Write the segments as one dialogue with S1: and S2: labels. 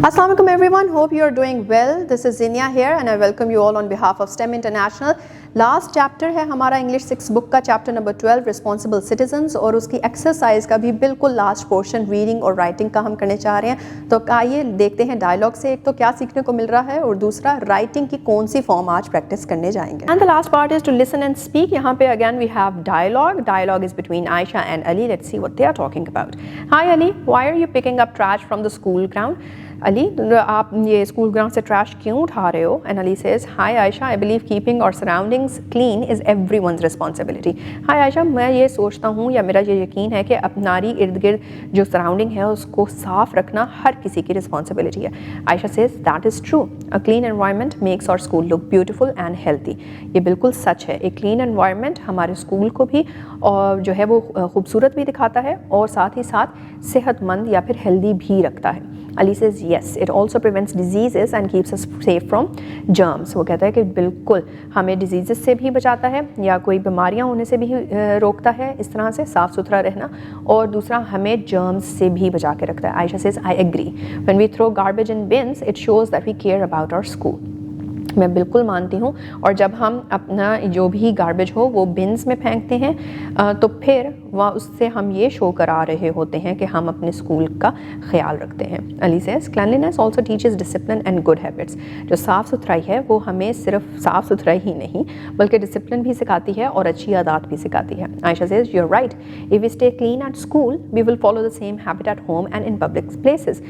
S1: Assalamu alaikum everyone, hope you are doing well. This is Zinia here and I welcome you all on behalf of STEM International. Last chapter है हमारा English 6 book का chapter number 12 responsible citizens, और उसकी exercise का भी बिल्कुल last portion reading और writing का हम करने चाह रहे हैं। तो आइए देखते हैं डायलॉग से एक तो क्या सीखने को मिल रहा है और दूसरा राइटिंग की कौन सी फॉर्म आज प्रैक्टिस करने जाएंगे। And the last part is to listen and speak. यहाँ पे again we have dialogue is between Ayesha and Ali. Let's see what they are talking about. Hi Ali, why are you picking up trash from the school ground? Ali, आप ये school ground से trash क्यों उठा रहे हो? And Ali says, hi Ayesha, I believe keeping our surroundings clean is everyone's responsibility. Hi Ayesha, मैं ये सोचता हूँ या मेरा ये यकीन है कि अपनारी इर्द गिर्द जो सराउंडिंग है उसको साफ रखना हर किसी की रिस्पॉन्सिबिलिटी है। Ayesha says, that is true, a clean environment makes our school look beautiful and healthy. ये बिल्कुल सच है, एक क्लीन एनवायरनमेंट हमारे स्कूल को भी और जो है वो खूबसूरत भी दिखाता है और साथ ही साथ सेहतमंद या फिर हेल्दी भी रखता है। Ali says, yes, it also prevents disease and keeps us safe from germs. वो कहता है कि बिल्कुल हमें डिजीज़ से भी बचाता है या कोई बीमारियां होने से भी रोकता है, इस तरह से साफ़ सुथरा रहना, और दूसरा हमें जर्म्स से भी बचा के रखता है। Ayesha says, I agree, when we throw garbage in bins it shows that we care about our school. मैं बिल्कुल मानती हूँ, और जब हम अपना जो भी गार्बेज हो वो बिन्स में फेंकते हैं तो फिर वह उससे हम ये शो करा रहे होते हैं कि हम अपने स्कूल का ख्याल रखते हैं। Ali says, cleanliness also teaches discipline and good habits. जो साफ़ सुथराई है वो हमें सिर्फ साफ़ सुथराई ही नहीं बल्कि डिसिप्लिन भी सिखाती है और अच्छी आदत भी सिखाती है। Ayesha says, you are right, if we stay clean at school we will follow the same habit at home and in public places.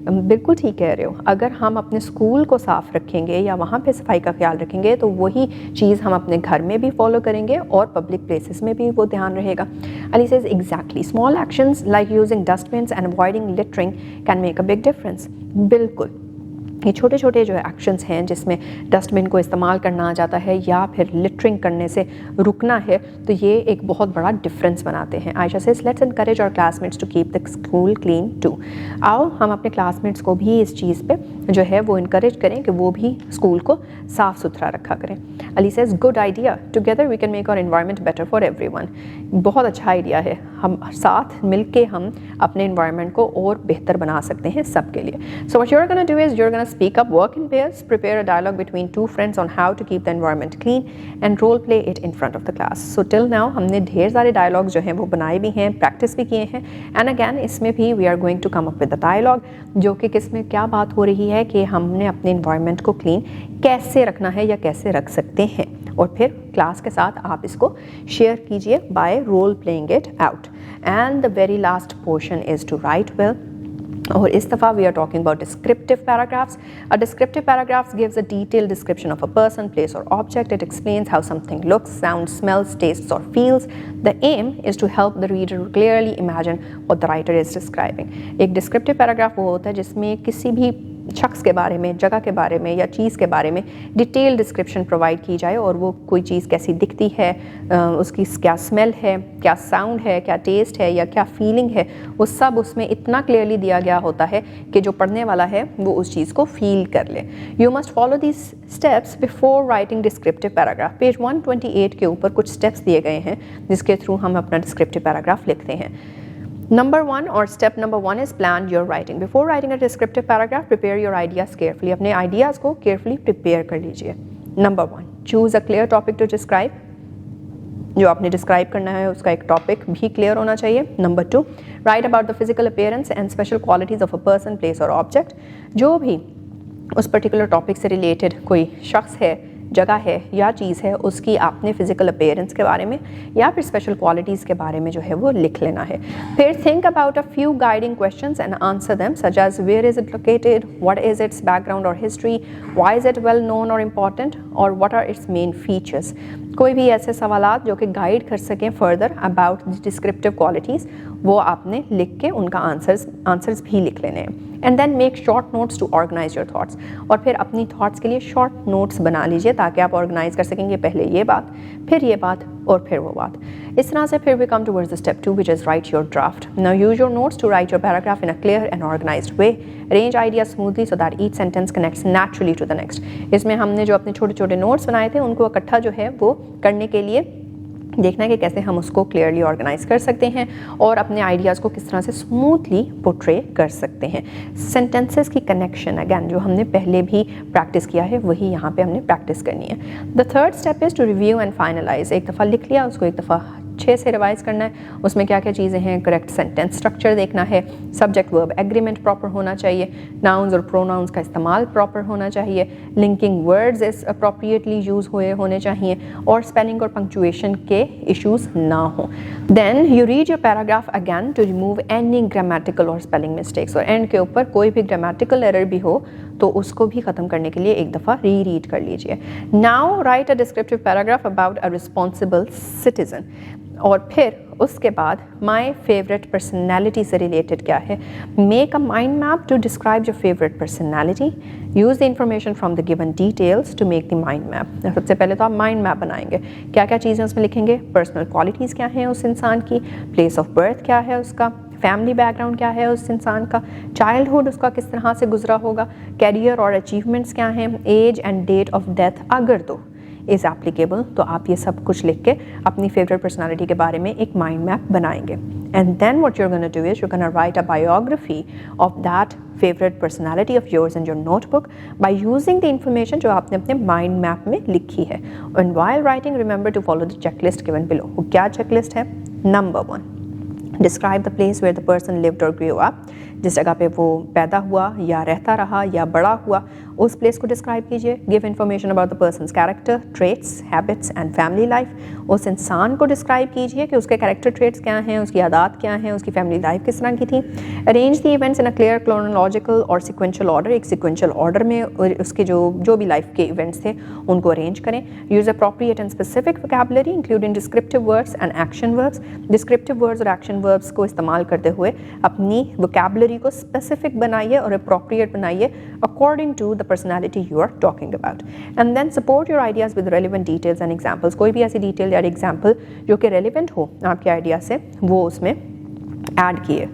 S1: बिल्कुल ठीक कह रहे हो, अगर हम अपने स्कूल को साफ़ रखेंगे या वहाँ पे सफाई का ख्याल रखेंगे तो वही चीज़ हम अपने घर में भी फॉलो करेंगे और पब्लिक प्लेसेस में भी वो ध्यान रहेगा। Ali says, exactly, small actions like using dustbins and avoiding littering can make a big difference. बिल्कुल, ये छोटे छोटे जो एक्शंस हैं जिसमें डस्टबिन को इस्तेमाल करना आ जाता है या फिर लिटरिंग करने से रुकना है, तो ये एक बहुत बड़ा डिफरेंस बनाते हैं। Ayesha says, let's encourage our classmates to keep the school clean too. आओ हम अपने क्लासमेट्स को भी इस चीज़ पे जो है वो इनकरेज करें कि वो भी स्कूल को साफ़ सुथरा रखा करें। Ali says, good idea, together we can make our environment better for everyone. बहुत अच्छा आइडिया है, हम साथ मिल के हम अपने एनवायरनमेंट को और बेहतर बना सकते हैं सबके लिए। So what you are gonna do is you are gonna speak up, work in pairs, prepare a dialogue between two friends on how to keep the environment clean and role play it in front of the class. So till now हमने ढेर सारे dialogue जो हैं वो बनाए भी हैं, practice भी किए हैं, and again इसमें भी we are going to come up with the dialogue जो कि किस में क्या बात हो रही है कि हमने अपने environment को clean कैसे रखना है या कैसे रख सकते हैं, और फिर क्लास के साथ आप इसको शेयर कीजिए by role playing it out. And the very last portion is to write well. और इस दफ़ा we are talking about descriptive paragraphs. A descriptive paragraph gives a detailed description of a person, place or object. It explains how something looks, sounds, smells, tastes or feels. The aim is to help the reader clearly imagine what the writer is describing. एक descriptive paragraph वो होता है जिसमें किसी भी शख्स के बारे में, जगह के बारे में या चीज़ के बारे में डिटेल डिस्क्रिप्शन प्रोवाइड की जाए, और वो कोई चीज़ कैसी दिखती है, उसकी क्या स्मेल है, क्या साउंड है, क्या टेस्ट है या क्या फीलिंग है, वो सब उसमें इतना क्लियरली दिया गया होता है कि जो पढ़ने वाला है वो उस चीज़ को फील कर ले। You must follow these steps before writing descriptive paragraph. Page 128 के ऊपर कुछ स्टेप्स दिए गए हैं जिसके थ्रू हम अपना डिस्क्रिप्टिव पैराग्राफ लिखते हैं। Number 1 or step number 1 is plan your writing. Before writing a descriptive paragraph, prepare your ideas carefully. अपने ideas को carefully prepare कर लीजिए। Number 1, choose a clear topic to describe. जो आपने डिस्क्राइब करना है उसका एक टॉपिक भी क्लियर होना चाहिए। Number 2, write about the physical appearance and special qualities of a person, place or object. जो भी उस पर्टिकुलर टॉपिक से रिलेटेड कोई शख्स है, जगह है या चीज़ है, उसकी आपने फिजिकल अपीयरेंस के बारे में या फिर स्पेशल क्वालिटीज़ के बारे में जो है वो लिख लेना है। फिर think about a few guiding questions and answer them, such as where is it located, what is its background और history, why is it well known और इम्पॉर्टेंट, और what are its main features. कोई भी ऐसे सवालात जो कि guide कर सकें फर्दर अबाउट डिस्क्रिप्टिव क्वालिटीज़, वो आपने लिख के उनका आंसर्स भी लिख लेने हैं। And then make short notes to organise your thoughts, और फिर अपनी थाट्स के लिए शॉर्ट नोट्स बना लीजिए ताकि आप ऑर्गेनाइज कर सकेंगे पहले ये बात, फिर ये बात और फिर वो बात। इस तरह से फिर we come towards the step 2 which is write your draft. Now use your notes to write your paragraph in a clear and organized way. Arrange ideas smoothly so that each sentence connects naturally to the next. इसमें हमने जो अपने छोटे छोटे notes बनाए थे उनको इकट्ठा जो है वो करने के लिए देखना है कि कैसे हम उसको क्लियरली ऑर्गेनाइज कर सकते हैं और अपने आइडियाज़ को किस तरह से स्मूथली पोर्ट्रे कर सकते हैं। सेंटेंसेस की कनेक्शन अगेन जो हमने पहले भी प्रैक्टिस किया है वही यहाँ पे हमने प्रैक्टिस करनी है। The third step is to review and finalise. एक दफ़ा लिख लिया उसको एक दफ़ा अच्छे से रिवाइज करना है, उसमें क्या क्या चीज़ें हैं, करेक्ट सेंटेंस स्ट्रक्चर देखना है, सब्जेक्ट वर्ब एग्रीमेंट प्रॉपर होना चाहिए, नाउन्स और प्रोनाउंस का इस्तेमाल प्रॉपर होना चाहिए, लिंकिंग वर्ड्स इस अप्रोप्रिएटली यूज़ होने चाहिए और स्पेलिंग और पंक्चुएशन के इश्यूज ना हो। Then you read your paragraph again to remove any grammatical और स्पेलिंग मिस्टेक्स, और एंड के ऊपर कोई भी ग्रामेटिकल एरर भी हो तो उसको भी ख़त्म करने के लिए एक दफ़ा रीड कर लीजिए। Now write a descriptive paragraph about a responsible citizen, और फिर उसके बाद माई फेवरेट पर्सनैलिटी से रिलेटेड क्या है, make a mind map to describe your favourite personality, use the information from the given details to make the mind map. सबसे पहले तो आप माइंड मैप बनाएंगे, क्या क्या चीज़ें उसमें लिखेंगे, पर्सनल क्वालिटीज़ क्या हैं उस इंसान की, प्लेस ऑफ बर्थ क्या है उसका, फैमिली बैकग्राउंड क्या है उस इंसान का, चाइल्डहुड उसका किस तरह से गुजरा होगा, कैरियर और अचीवमेंट्स क्या हैं, age and date of death अगर तो इज़ एप्लीकेबल, तो आप ये सब कुछ लिख के अपनी फेवरेट पर्सनालिटी के बारे में एक माइंड मैप बनाएंगे। And then what you are gonna do is you are gonna write a biography of that favourite personality of yours in your notebook by using the information जो आपने अपने mind map में लिखी है। And while writing remember to follow the checklist given below. वो क्या checklist है? Number 1, describe the place where the person lived और ग्रू अप। जिस जगह पे वो पैदा हुआ या रहता रहा या बड़ा हुआ उस प्लेस को डिस्क्राइब कीजिए। Give information about the persons character, traits, habits and family life. उस इंसान को डिस्क्राइब कीजिए कि उसके कैरेक्टर ट्रेट्स क्या हैं, उसकी आदत क्या हैं, उसकी फैमिली लाइफ किस तरह की थी। Arrange the events in a clear chronological और सिक्वेंशियल ऑर्डर। एक सिक्वेंशियल ऑर्डर में उसके जो भी लाइफ के इवेंट्स थे उनको अरेंज करें। Use appropriate and specific vocabulary including descriptive words and action verbs. Descriptive words और एक्शन वर्ब्स को इस्तेमाल करते हुए अपनी वोकैबुलरी को स्पेसिफिक बनाइए और अप्रोप्रिएट बनाइए according to the personality you are talking about. And then support your ideas with relevant details and examples. कोई भी ऐसी डिटेल या एग्जाम्पल जो कि रेलिवेंट हो आपके आइडिया से वो उसमें ऐड किए।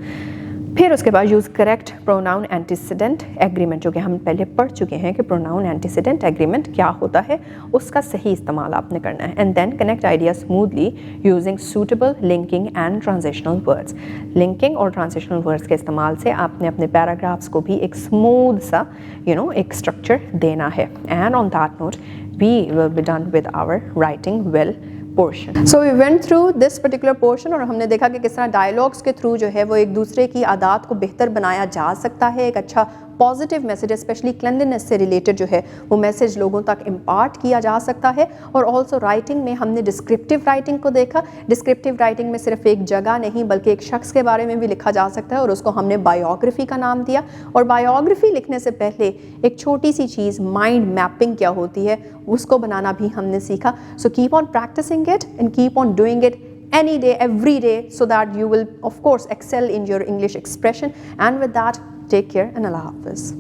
S1: फिर उसके बाद use correct pronoun antecedent agreement, जो कि हम पहले पढ़ चुके हैं कि प्रोनाउन एंटीसीडेंट एग्रीमेंट क्या होता है, उसका सही इस्तेमाल आपने करना है। And then connect idea smoothly using suitable linking and transitional words. Linking और ट्रांजिशनल वर्ड्स के इस्तेमाल से आपने अपने पैराग्राफ्स को भी एक स्मूथ सा एक स्ट्रक्चर देना है। And on that note we will be done with our writing well portion. So we went through this particular portion और हमने देखा कि किस तरह डायलॉग्स के थ्रू जो है वो एक दूसरे की आदत को बेहतर बनाया जा सकता है। एक अच्छा पॉजिटिव मैसेज स्पेशली क्लेanलीनेस से रिलेटेड जो है वो मैसेज लोगों तक इम्पार्ट किया जा सकता है। और ऑल्सो राइटिंग में हमने डिस्क्रिप्टिव राइटिंग को देखा। डिस्क्रिप्टिव राइटिंग में सिर्फ एक जगह नहीं बल्कि एक शख्स के बारे में भी लिखा जा सकता है और उसको हमने बायोग्राफी का नाम दिया। और बायोग्राफी लिखने से पहले एक छोटी सी चीज़ माइंड मैपिंग क्या होती है उसको बनाना भी हमने सीखा। So keep on practising it and keep on doing it any day, every day, so that you will of course excel in your English expression. And with that, take care and Allah Hafiz.